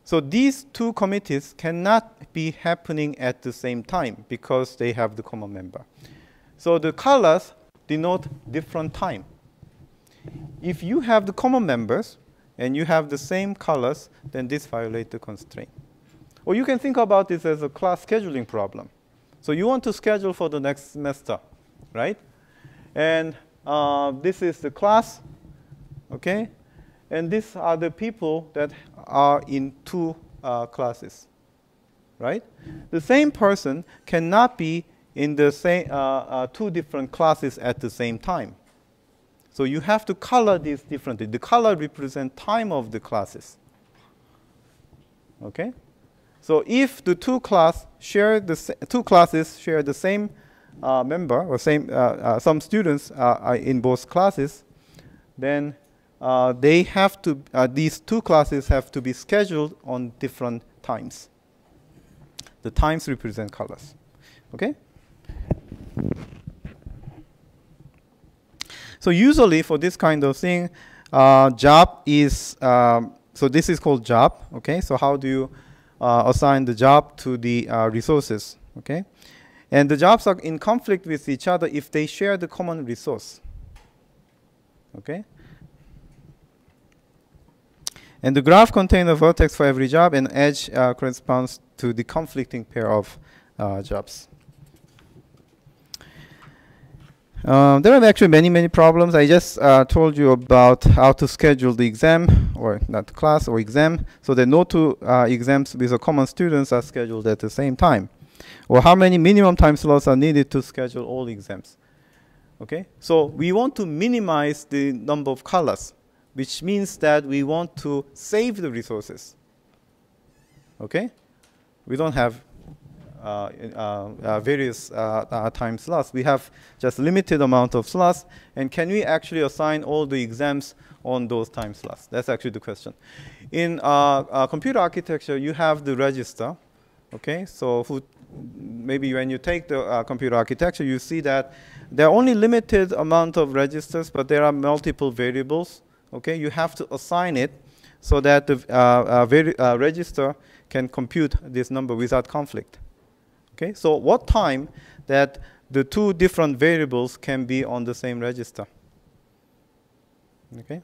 So these two committees cannot be happening at the same time because they have the common member. So the colors denote different time. If you have the common members and you have the same colors, then this violates the constraint. Or you can think about this as a class scheduling problem. So you want to schedule for the next semester, right? And this is the class, okay? And these are the people that are in two classes, right? The same person cannot be in the same two different classes at the same time. So you have to color these differently. The color represents time of the classes, okay? So if the two classes share the same member or same some students are in both classes, then they have to these two classes have to be scheduled on different times. The times represent colors. Okay. So usually for this kind of thing, job is, so this is called job, okay? So how do you assign the job to the resources, okay? And the jobs are in conflict with each other if they share the common resource, okay? And the graph contains a vertex for every job, and edge corresponds to the conflicting pair of jobs. There are actually many problems. I just told you about how to schedule the exam, or not class, or exam, so that no two exams with a common students are scheduled at the same time. Or how many minimum time slots are needed to schedule all exams. Okay, so we want to minimize the number of colors, which means that we want to save the resources. Okay, we don't have various time slots. We have just limited amount of slots, and can we actually assign all the exams on those time slots? That's actually the question. In computer architecture, you have the register. Okay, so maybe when you take the computer architecture, you see that there are only limited amount of registers, but there are multiple variables. Okay, you have to assign it so that the register can compute this number without conflict. Okay, so what time that the two different variables can be on the same register? Okay.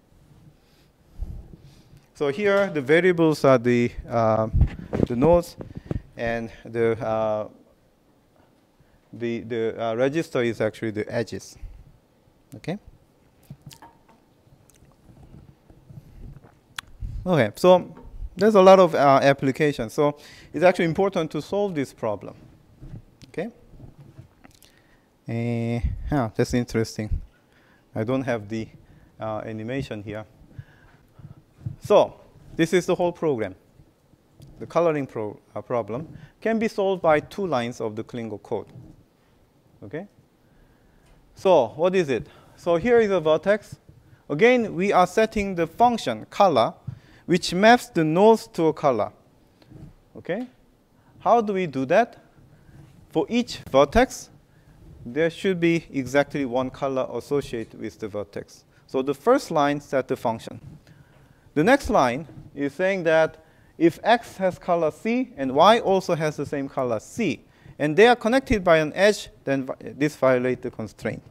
So here the variables are the nodes, and the register is actually the edges. Okay. Okay, so there's a lot of applications. So it's actually important to solve this problem. Okay. That's interesting. I don't have the animation here. So this is the whole program. The coloring problem can be solved by 2 lines of the Clique code. Okay. So what is it? So here is a vertex. Again, we are setting the function color, which maps the nodes to a color. Okay. How do we do that? For each vertex, there should be exactly one color associated with the vertex. So the first line sets the function. The next line is saying that if X has color C and Y also has the same color C, and they are connected by an edge, then this violates the constraint.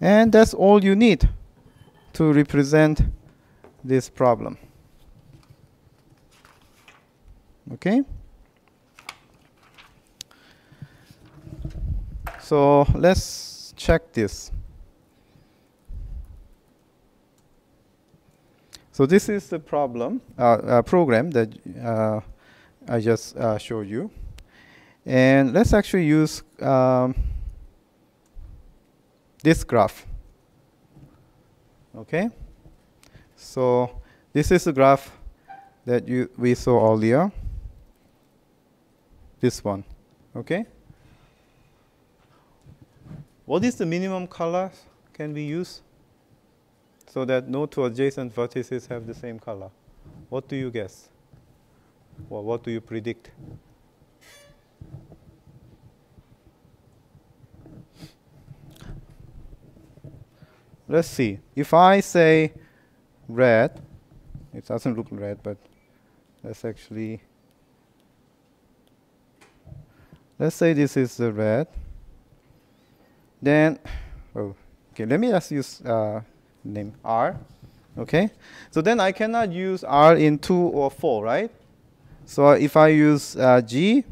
And that's all you need to represent this problem. Okay? So let's check this. So this is the problem, program that I just showed you. And let's actually use this graph. Okay? So this is the graph that we saw earlier. This one. Okay? What is the minimum color can we use so that no two adjacent vertices have the same color? What do you guess? Well, what do you predict? Let's see. If I say red, it doesn't look red, but let's actually, let's say this is the red. Then, okay, let me just use name R. Okay, so then I cannot use R in 2 or 4, right? So if I use G,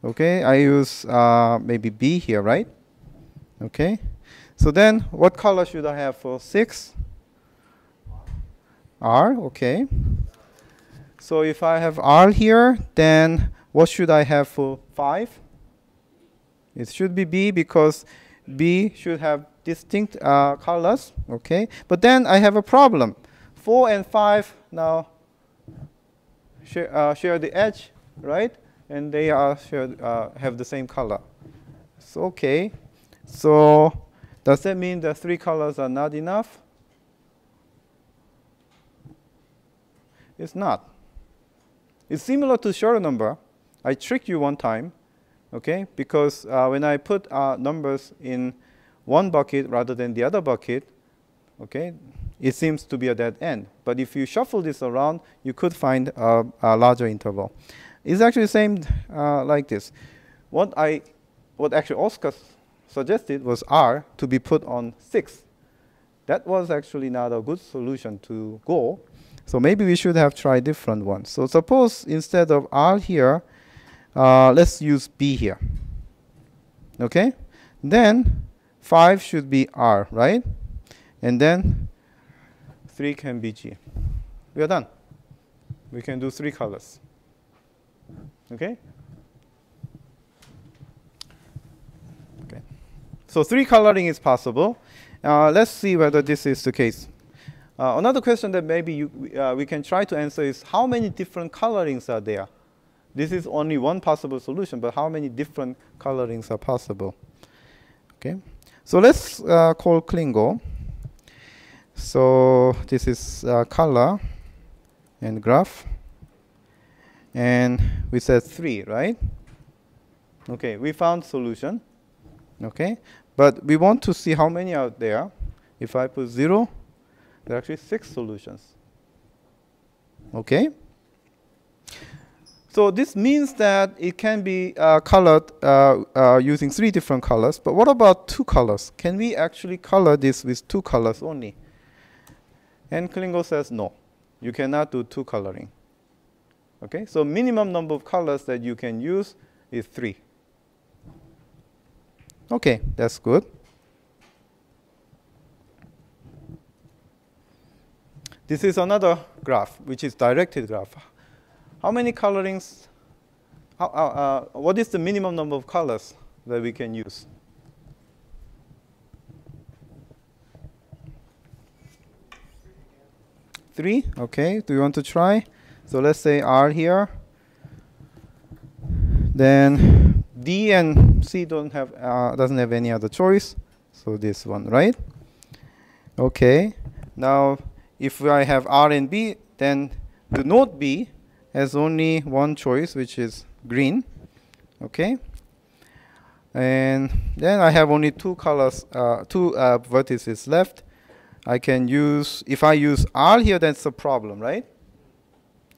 okay, I use maybe B here, right? Okay, so then what color should I have for 6? R, okay. So if I have R here, then what should I have for 5? It should be B, because B should have distinct colors, okay? But then I have a problem. 4 and 5 now share the edge, right? And they are have the same color. So, okay. So does that mean the 3 colors are not enough? It's not. It's similar to shorter number. I tricked you one time, okay? Because when I put numbers in one bucket rather than the other bucket, okay, it seems to be a dead end. But if you shuffle this around, you could find a larger interval. It's actually the same like this. What actually Oscar suggested was R to be put on 6. That was actually not a good solution to go. So maybe we should have tried different ones. So suppose instead of R here, let's use B here. Okay? Then 5 should be R, right? And then 3 can be G. We are done. We can do 3 colors. Okay? Okay. So 3 coloring is possible. Let's see whether this is the case. Another question that maybe we can try to answer is how many different colorings are there? This is only one possible solution, but how many different colorings are possible? Okay. So let's call Clique. So this is color and graph. And we said 3, right? Okay, we found solution. Okay, but we want to see how many are there. If I put 0, there are actually 6 solutions. Okay? So this means that it can be colored using 3 different colors. But what about 2 colors? Can we actually color this with 2 colors only? And Clique says no. You cannot do 2 coloring. Okay? So minimum number of colors that you can use is 3. Okay, that's good. This is another graph, which is directed graph. How many colorings? What is the minimum number of colors that we can use? Three. Okay. Do you want to try? So let's say R here. Then D and C doesn't have any other choice. So this one, right? Okay. Now, if I have R and B, then the node B has only one choice, which is green. Okay. And then I have only 2 colors, 2 vertices left. I can use, if I use R here, that's a problem, right?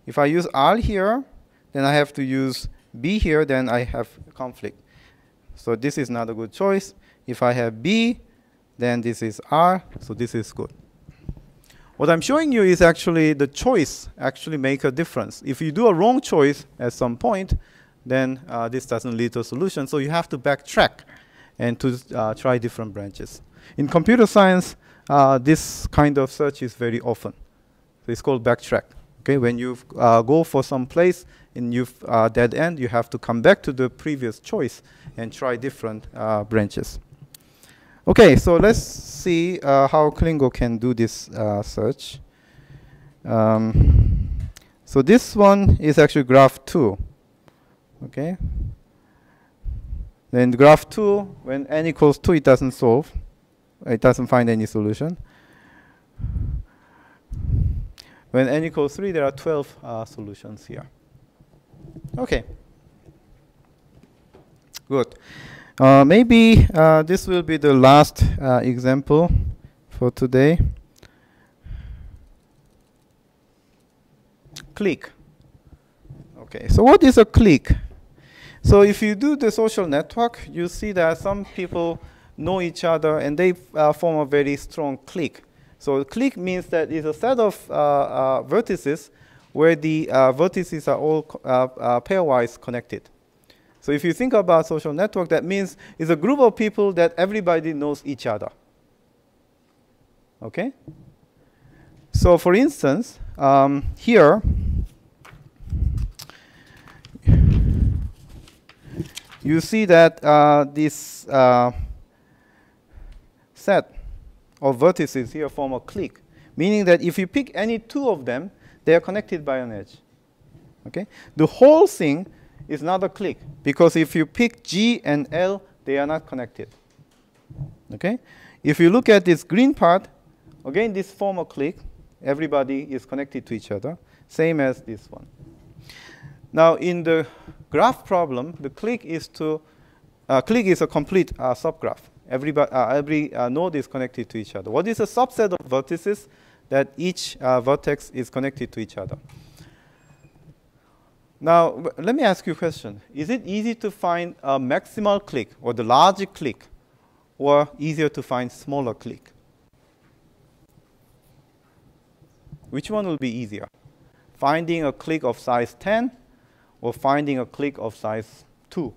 If I use R here, then I have to use B here, then I have conflict. So this is not a good choice. If I have B, then this is R, so this is good. What I'm showing you is actually the choice actually make a difference. If you do a wrong choice at some point, then this doesn't lead to a solution. So you have to backtrack and to try different branches. In computer science, this kind of search is very often. So it's called backtrack. Okay, when you go for some place and you've dead end, you have to come back to the previous choice and try different branches. Okay, so let's see how Clique can do this search. So this one is actually graph 2. Okay. Then graph 2, when n equals 2, it doesn't solve. It doesn't find any solution. When n equals 3, there are 12 solutions here. Okay. Good. Maybe this will be the last example for today. Clique. Okay, so what is a clique? So if you do the social network, you see that some people know each other and they form a very strong clique. So clique means that it's a set of vertices where the vertices are all pairwise connected. So if you think about social network, that means it's a group of people that everybody knows each other. Okay? So for instance, here, you see that this set of vertices here form a clique, meaning that if you pick any 2 of them, they are connected by an edge. Okay? The whole thing is not a clique, because if you pick G and L, they are not connected. Okay? If you look at this green part, again, this form a clique. Everybody is connected to each other, same as this one. Now, in the graph problem, the clique is a complete subgraph. every node is connected to each other. What is a subset of vertices that each vertex is connected to each other? Now, let me ask you a question. Is it easy to find a maximal clique or the large clique, or easier to find smaller clique? Which one will be easier? Finding a clique of size 10 or finding a clique of size 2?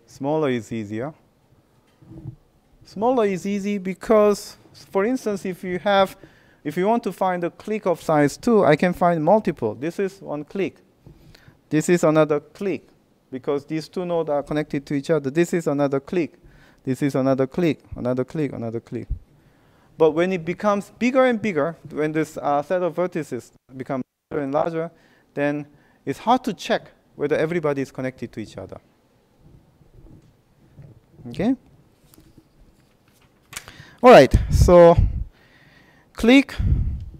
Smaller is easier. Smaller is easy because, for instance, if you want to find a clique of size 2, I can find multiple. This is one clique. This is another clique, because these two nodes are connected to each other. This is another clique. This is another clique, another clique, another clique. But when it becomes bigger and bigger, when this set of vertices becomes larger and larger, then it's hard to check whether everybody is connected to each other. Okay? All right, so clique,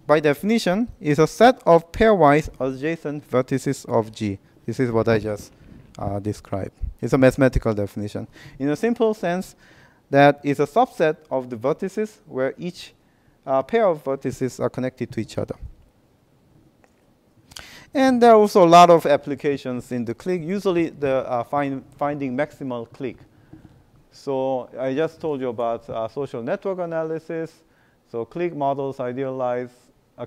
by definition, is a set of pairwise adjacent vertices of G. This is what I just described. It's a mathematical definition. In a simple sense, that is a subset of the vertices where each pair of vertices are connected to each other. And there are also a lot of applications in the clique. Usually, the finding maximal clique. So I just told you about social network analysis. So clique models idealize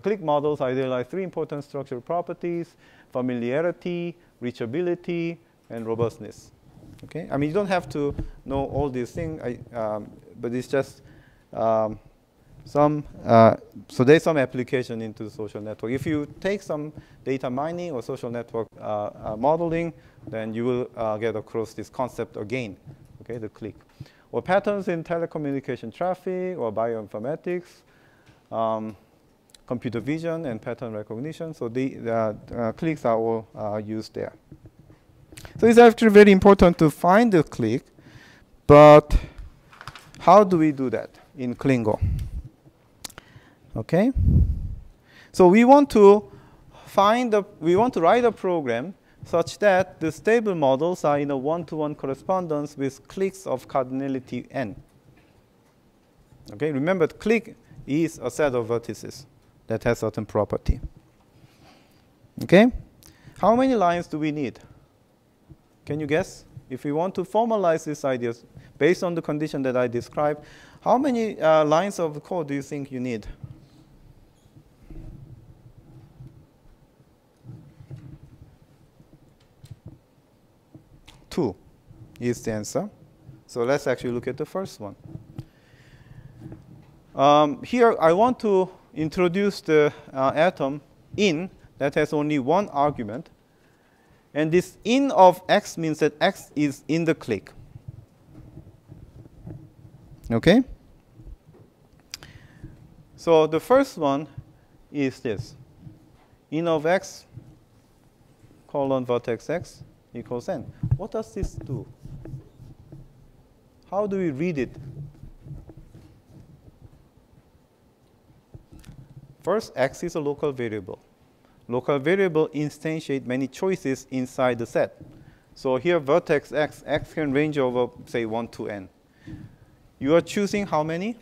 three important structural properties: familiarity, reachability, and robustness. Okay, I mean, you don't have to know all these things, but it's just so there's some application into social network. If you take some data mining or social network modeling, then you will get across this concept again. Okay, the clique. Or patterns in telecommunication traffic or bioinformatics, computer vision and pattern recognition. So the cliques are all used there. So it's actually very important to find the clique, but how do we do that in Klingo? Okay. So we want to write a program such that the stable models are in a one-to-one correspondence with cliques of cardinality n. Okay, remember, the clique is a set of vertices that has certain property. Okay, how many lines do we need? Can you guess? If we want to formalize these ideas based on the condition that I described, how many lines of code do you think you need? Two is the answer. So let's actually look at the first one. Here I want to introduce the atom in that has only one argument. And this in of x means that x is in the clique. Okay? So the first one is this. In of x colon vertex x equals n. What does this do? How do we read it? First, x is a local variable. Local variable instantiate many choices inside the set. So here, vertex x can range over, say, 1 to n. You are choosing how many?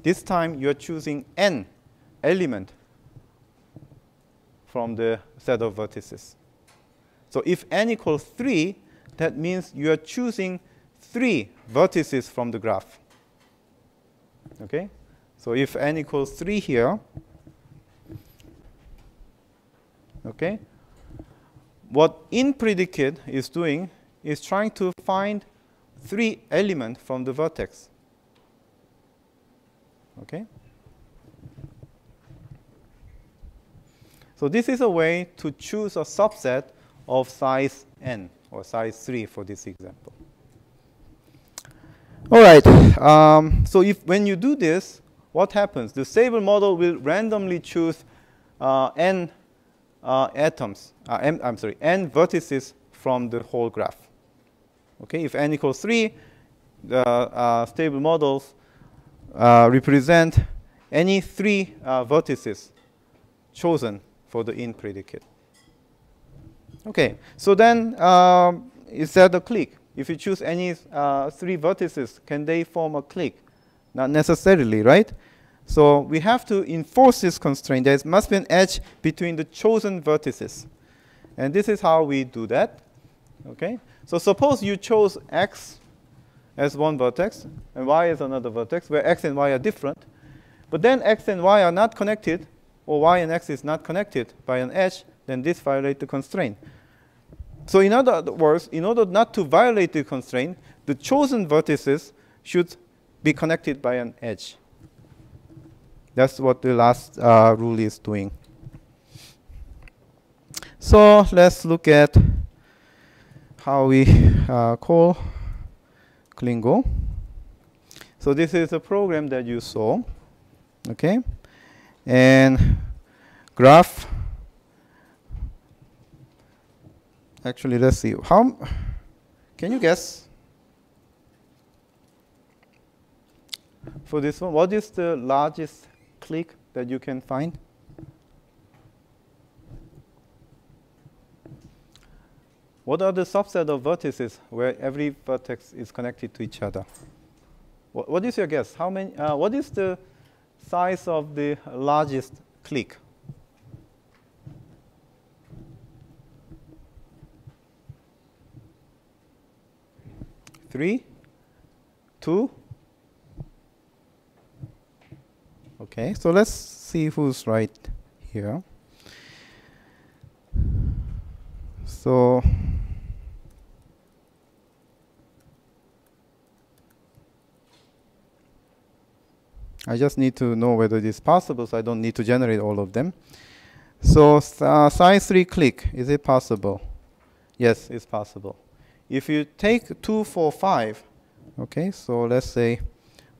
This time, you are choosing n element from the set of vertices. So if n equals 3, that means you are choosing 3 vertices from the graph. Okay? So if n equals 3 here, okay, what in predicate is doing is trying to find 3 elements from the vertex. Okay? So this is a way to choose a subset of size n, or size 3 for this example. All right. So when you do this, what happens? The stable model will randomly choose n n vertices from the whole graph. Okay, if n equals 3, the stable models represent any 3 vertices chosen for the in predicate. Okay, so then is that a clique? If you choose any 3 vertices, can they form a clique? Not necessarily, right? So we have to enforce this constraint. There must be an edge between the chosen vertices. And this is how we do that. Okay, so suppose you chose x as one vertex and y as another vertex, where x and y are different. But then x and y are not connected, or y and x is not connected by an edge, then this violates the constraint. So in other words, in order not to violate the constraint, the chosen vertices should be connected by an edge. That's what the last rule is doing. So let's look at how we call Klingo. So this is a program that you saw. Okay, and graph. Actually, let's see. How can you guess for this one? What is the largest clique that you can find? What are the subset of vertices where every vertex is connected to each other? What is your guess? How many? What is the size of the largest clique? 3, 2. Okay, so let's see who's right here. So I just need to know whether it is possible, so I don't need to generate all of them. So size 3 clique, is it possible? Yes, it's possible. If you take 2, 4, 5, okay, so let's say,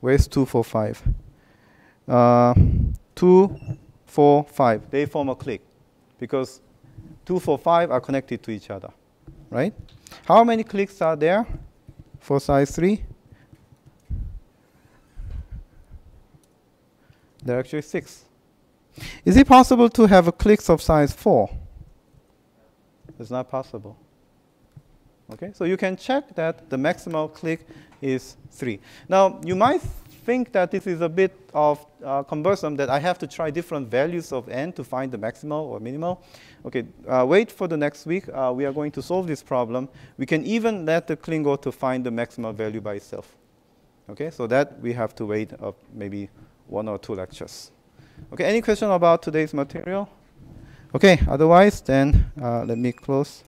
where's 2, 4, 5? 2, 4, 5, they form a clique because 2, 4, 5 are connected to each other, right? How many cliques are there for size 3? There are actually 6. Is it possible to have a cliques of size 4? It's not possible. Okay, so you can check that the maximal clique is 3. Now, you might think that this is a bit of cumbersome, that I have to try different values of n to find the maximal or minimal. Okay, wait for the next week. We are going to solve this problem. We can even let the Klingo to find the maximal value by itself. Okay, so that we have to wait maybe 1 or 2 lectures. Okay, any question about today's material? Okay, otherwise, then let me close.